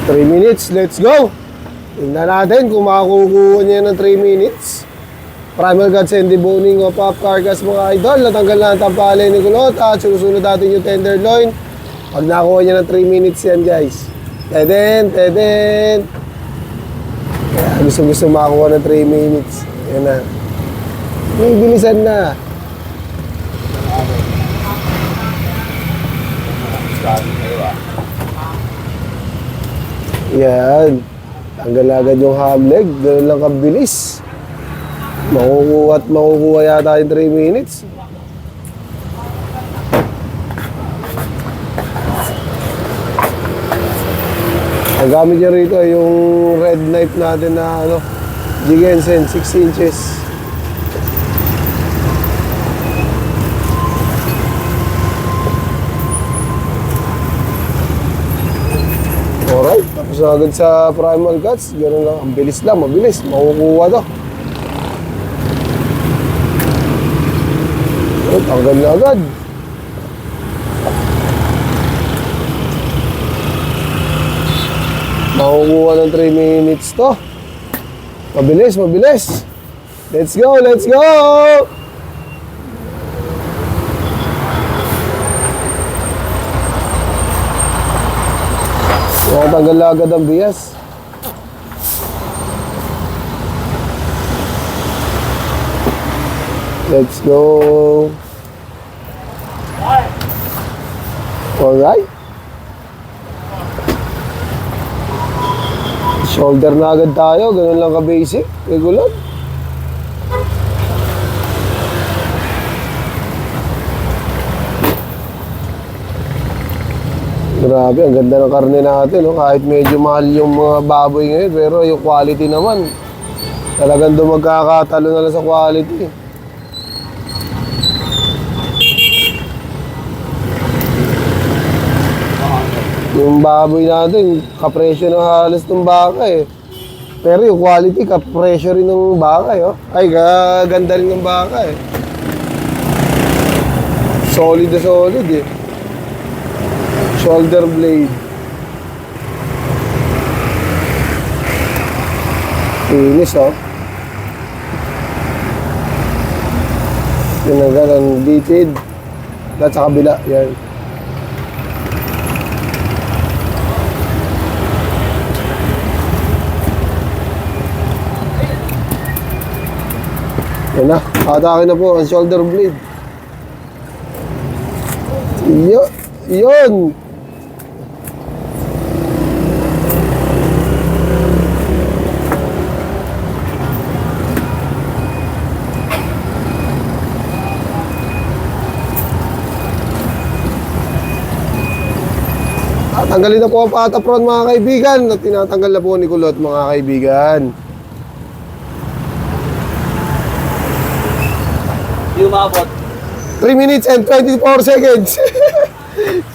3 minutes, let's go! Tingnan natin kung makakukuha niya ng 3 minutes. Primal Guts and Deboning of Pop Carcass mga idol. Natanggal na ang tampalay ni Kulot at susunod natin yung tenderloin. Pag nakuha niya ng 3 minutes yan guys. Teden. Kaya gusto makakuha ng 3 minutes. Yan na. May bilisan na. Yan. Tanggal agad yung ham leg. Ganun lang kabilis. Makukuha yata yung 3 minutes. Ang gamit niya rito ay yung red knife natin na Jigensen 6 inches. Alright, tapos agad sa Primal Guts. Ganun lang, ang bilis lang, mabilis. Makukuha to. Tanggal na agad. Makukuha ng 3 minutes to. Mabilis. Let's go! Tanggal na agad ang bias. Let's go! Alright. Shoulder na agad tayo. Ganun lang ka-basic. Regular. Grabe, ang ganda ng karne natin. Kahit medyo mahal yung mga baboy ngayon, pero yung quality naman, talagang magkakatalo na lang sa quality. Yung baboy natin, kapresyo ng halos ng baka eh. Pero yung quality, kapresyo rin ng baka eh. Ay, ganda rin ng baka eh. Solid na solid eh. Shoulder blade. Finish oh. Yung ang bitid. At sa kabila, yan. Yan na, atake na po ang shoulder blade. Yun! Tanggalin na po ang patapron mga kaibigan. At tinatanggal na po ni Kulot mga kaibigan. Yung umabot 3 minutes and 24 seconds.